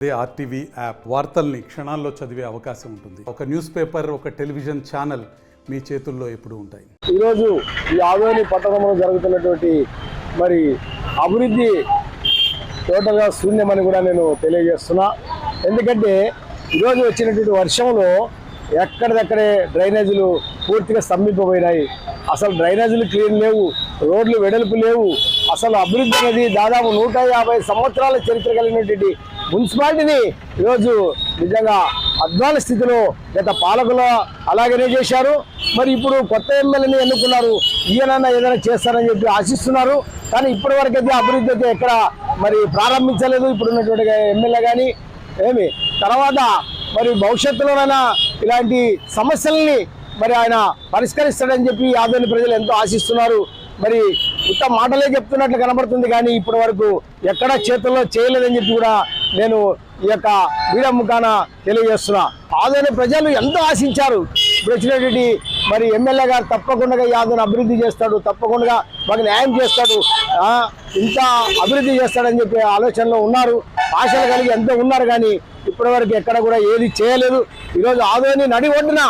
RTV app వార్తల్ని క్షణాల్లో చదివే అవకాశం ఉంటుంది. ఒక న్యూస్ పేపర్, ఒక టెలివిజన్ ఛానల్ మీ చేతుల్లో ఎప్పుడూ ఉంటాయి. ఈరోజు ఈ ఆదోని పట్టణంలో జరుగుతున్నటువంటి మరి అభివృద్ధి టోటల్గా శూన్యమని కూడా నేను తెలియజేస్తున్నా. ఎందుకంటే ఈరోజు వచ్చినటువంటి వర్షంలో ఎక్కడిదక్కడే డ్రైనేజీలు పూర్తిగా స్తంభింపబోయినాయి. అసలు డ్రైనేజీలు క్లీన్ లేవు, రోడ్లు వెడల్పు లేవు. అసలు అభివృద్ధి అనేది దాదాపు 150 సంవత్సరాల చరిత్ర కలిగినటువంటి మున్సిపాలిటీని ఈరోజు నిజంగా అధ్వాన స్థితిలో గత పాలకులు అలాగనే చేశారు. మరి ఇప్పుడు కొత్త ఎమ్మెల్యేని ఎన్నుకున్నారు, ఈయనన్నా ఏదైనా చేస్తారని చెప్పి ఆశిస్తున్నారు. కానీ ఇప్పటి వరకు అయితే అభివృద్ధి అయితే ఎక్కడ మరి ప్రారంభించలేదు ఇప్పుడున్నటువంటి ఎమ్మెల్యే కానీ ఏమి. తర్వాత మరి భవిష్యత్తులోనైనా ఇలాంటి సమస్యల్ని మరి ఆయన పరిష్కరిస్తాడని చెప్పి ఆదోని ప్రజలు ఎంతో ఆశిస్తున్నారు. మరి ఉత్త మాటలే చెప్తున్నట్లు కనబడుతుంది, కానీ ఇప్పటి వరకు ఎక్కడా చేతుల్లో చేయలేదని చెప్పి కూడా నేను ఈ యొక్క వీడియో ముఖాన తెలియజేస్తున్నా. ఆదోని ప్రజలు ఎంతో ఆశించారు. ఇప్పుడు వచ్చినటువంటి మరి ఎమ్మెల్యే గారు తప్పకుండా ఈ ఆదోని అభివృద్ధి చేస్తాడు, తప్పకుండా మాకు న్యాయం చేస్తాడు, ఇంత అభివృద్ధి చేస్తాడని చెప్పి ఆలోచనలో ఉన్నారు, ఆశలు కలిగి ఎంతో ఉన్నారు. కానీ ఇప్పటి వరకు ఎక్కడ కూడా ఏది చేయలేదు. ఈరోజు ఆదోని నడి ఒడ్డున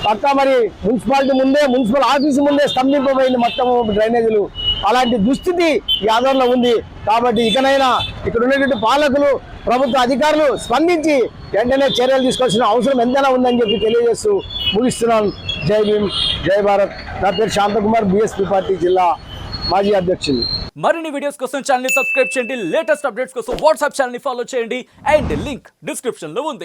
పక్క మరి మున్సిపాలిటీ ముందే, మున్సిపల్ ఆఫీసు ముందే స్తంభింపబోయింది మొత్తం డ్రైనేజీలు. అలాంటి దుస్థితి ఈ ఆదోనిలో ఉంది. కాబట్టి ఇకనైనా ఇక్కడ ఉన్నటువంటి పాలకులు, ప్రభుత్వ అధికారులు స్పందించి వెంటనే చర్యలు తీసుకోవాల్సిన అవసరం ఎంతైనా ఉందని చెప్పి తెలియజేస్తూ ముగిస్తున్నాను. జై భీమ్, జై భారత్. నా పేరు శాంతకుమార్, బీఎస్పీ పార్టీ జిల్లా మాజీ అధ్యక్షులు. మరిన్ని వీడియోస్ కోసం ఛానల్ ని సబ్స్క్రైబ్ చేయండి. లేటెస్ట్ అప్డేట్స్ కోసం వాట్సాప్ ఛానల్ ని ఫాలో చేయండి. అండ్ లింక్ డిస్క్రిప్షన్ లో ఉంది.